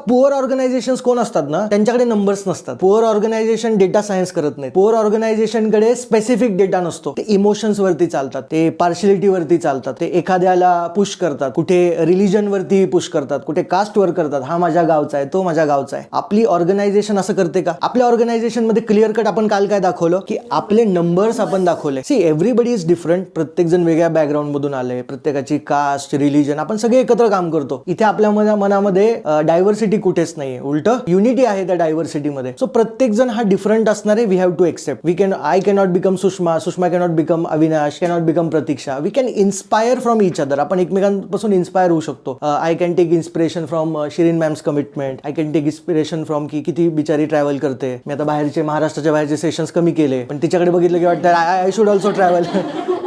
Poor organisations कोण असतात ना, त्यांच्याकडे नंबर्स नसतात. पुअर ऑर्गनायझेशन डेटा सायन्स करत नाही. पुअर ऑर्गनायझेशन कडे स्पेसिफिक डेटा नसतो. ते इमोशन्स वरती चालतात, ते पार्शियलिटी वरती चालतात, ते एखाद्याला पुश करतात, कुठे रिलीजन वरती पुश करतात, कुठे कास्ट वर करतात. हा माझ्या गावचा आहे, तो माझ्या गावचा आहे. आपली ऑर्गनायझेशन असं करते का? आपल्या ऑर्गनायझेशन मध्ये क्लिअर कट आपण काल काय दाखवलं की आपले नंबर्स आपण दाखवले. See everybody is different. प्रत्येक जण वेगळ्या बॅकग्राऊंड मधून आले, प्रत्येकाची कास्ट, रिलीजन, आपण सगळे एकत्र काम करतो. इथे आपल्या मनामध्ये डायव्हर्सिटी कुठेच नाहीये, उलट युनिटी आहे त्या डायव्हर्सिटी मध्ये. सो प्रत्येक जण हा डिफरंट असणार आहे. We have to accept. I cannot become Sushma, Sushma cannot become Avinash, cannot become Pratiksha. We can inspire from each other. आपण एकमेकांपासून इन्स्पायर होऊ शकतो. I can take inspiration from Shirin ma'am's commitment. I can take inspiration from की किती बिचारी travel करते. मी आता बाहेरचे, महाराष्ट्राच्या बाहेरचे सेशन्स कमी केले, पण तिच्याकडे बघितलं की वाटतं आय शुड ऑल्सो ट्रॅव्हल.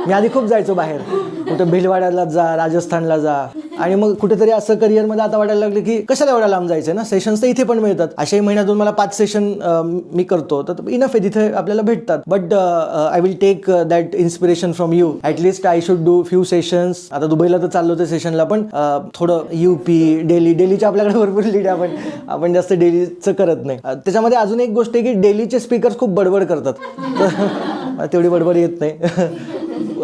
मी आधी खूप जायचो बाहेर, कुठे भिलवाड्याला जा, राजस्थानला जा, आणि मग कुठेतरी असं करिअरमध्ये आता वाटायला लागलं की कशाला एवढ्या लांब जायचं ना, सेशन्स तर इथे पण मिळतात. अशाही महिन्यातून मला 5 सेशन मी करतो, तर इनफ आहे, तिथे आपल्याला भेटतात. But I will take that inspiration from you. At least I should do few sessions. आता दुबईला तर चाललो होते सेशनला, पण थोडं UP, डेलीच्या आपल्याकडे भरपूर लीड आहे, आपण जास्त डेलीचं करत नाही. त्याच्यामध्ये अजून एक गोष्ट आहे की डेलीचे स्पीकर्स खूप बडबड करतात, तेवढी बडबड येत नाही.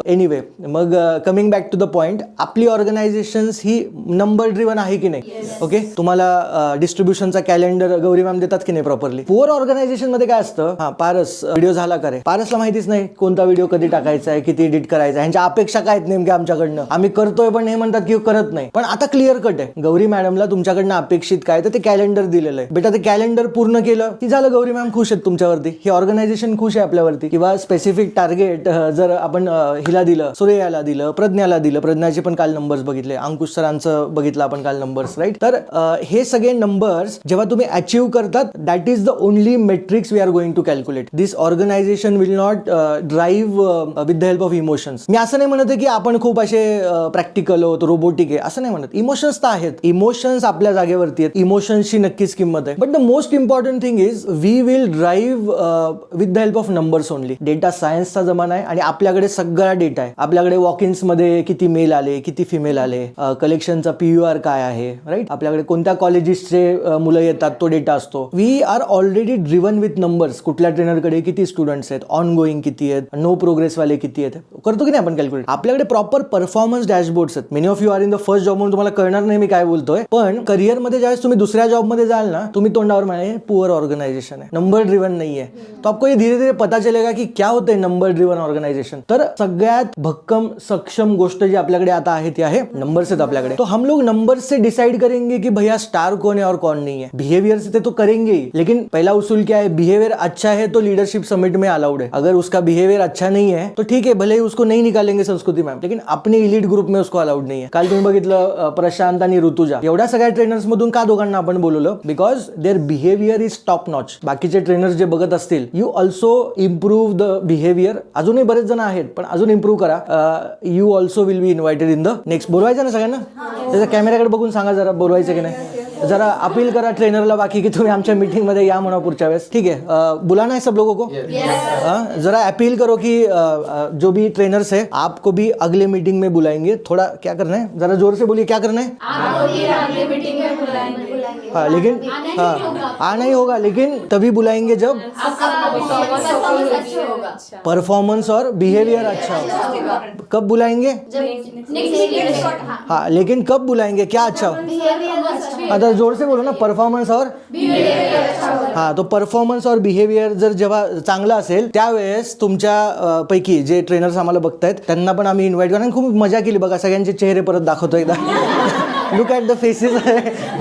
एनिवे, मग coming back to the point, आपली ऑर्गनायझेशन्स ही नंबर ड्रिव्हन आहे की नाही? ओके, तुम्हाला डिस्ट्रीब्युशनचा कॅलेंडर गौरी मॅम देतात की नाही प्रॉपरली? पुअर ऑर्गनायझेशन मध्ये काय असतं, पारस व्हिडिओ झाला का रे? पारसला माहितीच नाही कोणता व्हिडिओ कधी टाकायचा आहे, किती एडिट करायचा आहे, ह्यांच्या अपेक्षा काय आहेत नेमक्या आमच्याकडनं. आम्ही करतोय पण हे म्हणतात की करत नाही. पण आता क्लिअर कट आहे, गौरी मॅडमला तुमच्याकडनं अपेक्षित काय, तर ते कॅलेंडर दिलेलं आहे. बेटा ते कॅलेंडर पूर्ण केलं की झालं, गौरी मॅम खुश आहेत तुमच्यावरती, ही ऑर्गनायझेशन खुश आहे आपल्यावरती. किंवा स्पेसिफिक टार्गेट जर आपण हिला दिलं, सूर्याला दिलं, प्रज्ञाला दिलं, प्रज्ञाचे पण काल नंबर्स बघितले, अंकुश सरांचं बघितलं आपण काल नंबर्स, राईट? तर हे सगळे नंबर्स जेव्हा तुम्ही अचीव्ह करतात, that is the only metrics we are going to calculate. This organisation will not drive with the help of emotions. मी असं नाही म्हणत की आपण खूप असे प्रॅक्टिकल होत, रोबोटिक आहे, असं नाही म्हणत. इमोशन्स तर आहेत, इमोशन्स आपल्या जागेवरती आहेत, इमोशन्सची नक्कीच किंमत आहे. But the most important thing is we will drive with the help of numbers only. Data सायन्सचा जमाना आहे आणि आपल्याकडे सगळा डेटा आहे. आपल्याकडे वॉक-इन्स मध्ये किती मेल आले, किती फिमेल आले, कलेक्शनचा PUR काय आहे, राईट? आपल्याकडे कोणत्या कॉलेजेसचे मुलं येतात तो डेटा असतो. We are already driven with numbers. कुठल्या ट्रेनरकडे किती स्टुडंट्स आहेत, ऑन गोईंग किती आहेत, नो प्रोग्रेस वाले किती आहेत, करतो की नाही आपण कॅल्क्युलेट. आपल्याकडे प्रॉपर परफॉर्मन्स डॅशबोर्ड्स आहेत. Many of you are in the first job म्हणून तुम्हाला कळणार नाही मी काय बोलतोय, पण करिअरमध्ये ज्यावेळेस तुम्ही दुसऱ्या जॉबमध्ये जाल ना, तुम्ही तोंडावर म्हणाले पुअर ऑर्गनायझेशन आहे, नंबर ड्रिव्हन नाहीये. तो आपको ये धीरे धीरे पता चलेगा की क्या होतंय नंबर ड्रिव्हन ऑर्गनायझेशन. तर सगळ्यात भक्कम सक्षम गोष्ट जी आपल्याकडे आता आहे ती आहे नंबर्स आहेत आपल्याकडे. तो हम लोग नंबर्स से डिसाइड करेंगे कि भैया स्टार कौन है और कौन नहीं है. बिहेवियर से तो करेंगे ही, लेकिन पहला उसूल क्या है, बिहेवियर अच्छा है तो लीडरशिप समिट में अलाउड है. अगर उसका बिहेवियर अच्छा नहीं है तो ठीक है, भले ही उसको नहीं निकालेंगे संस्कृती मॅम, लेकिन अपने इलीट ग्रुप में उसको अलाउड नहीं है. काल तुम्ही बघितलं प्रशांत आणि ऋतुजा, एवढ्या सगळ्या ट्रेनर्स मधून का दोघांना आपण बोलवलं? Because their behaviour is top notch. बाकीचे ट्रेनर्स जे बघत असतील, you also improve the behaviour. अजूनही बरेच जण आहेत, पण अजून इम्प्रूव्ह करा. You also will be invited in the next. बोलवायचं ना सगळ्यांना? त्याच्या कॅमेऱ्याकडे बघून सांगा जरा, बोलवायचं की नाही. जरा अपील करा ट्रेनरला बाकी की तुम्ही आमच्या मीटिंग मध्ये या म्हणा पुढच्या वेळेस. ठीक है, बुलाना है सब लोगों को. जरा अपील करो कि जो भी ट्रेनर्स है आपको भी अगले मीटिंग में बुलाएंगे. थोड़ा क्या करना है, जरा जोर से बोलिए, क्या करना है? अगले मीटिंग में बुलाएंगे. हाँ, लेकिन आना ही होगा, लेकिन तभी बुलाएंगे जब परफॉर्मेंस और बिहेवियर अच्छा होगा. कब बुलाएंगे? हाँ, लेकिन कब बुलाएंगे, क्या अच्छा हो? आता जोर से बोलो ना, परफॉर्मन्स और हाँ, तो परफॉर्मन्स और बिहेवियर जर जेव्हा चांगला असेल त्यावेळेस तुमच्या पैकी जे ट्रेनर्स आम्हाला बघतायत त्यांना पण आम्ही इन्व्हाइट करू. खूप मजा केली बघा, सगळ्यांचे चेहरे परत दाखवतो एकदा. Look at the faces.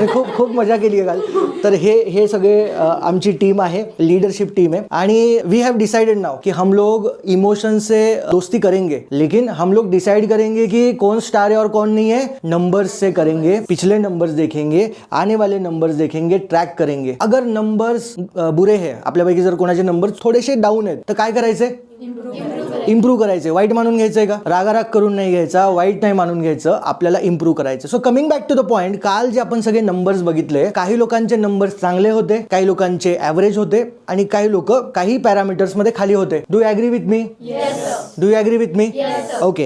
खूप मजा केली आहे काल. तर हे सगळे आमची टीम आहे, लीडरशिप टीम है. आणि वी हैव डिसाइडेड नाउ कि हम लोग इमोशन से दोस्ती करेंगे, लेकिन हम लोग डिसाइड करेंगे कि कौन स्टार है और कौन नहीं है. नंबर्स से करेंगे, पिछले नंबर्स देखेंगे, आने वाले नंबर्स देखेंगे, ट्रॅक करेंगे. अगर नंबर्स बुरे है, आपल्यापैकी जर कोणाचे नंबर्स थोडेसे डाऊन आहेत, तर काय करायचे? इम्प्रूव्ह करायचे. वाईट मानून घ्यायचंय का? रागाराग करून नाही घ्यायचा, वाईट नाही मानून घ्यायचं, आपल्याला इम्प्रूव्ह करायचं. So coming back to the point, काल जे आपण सगळे नंबर्स बघितले, काही लोकांचे नंबर्स चांगले होते, काही लोकांचे ऍव्हरेज होते, आणि काही लोक काही पॅरामीटर्स मध्ये खाली होते. Do you agree with me? Do you agree with me? Okay.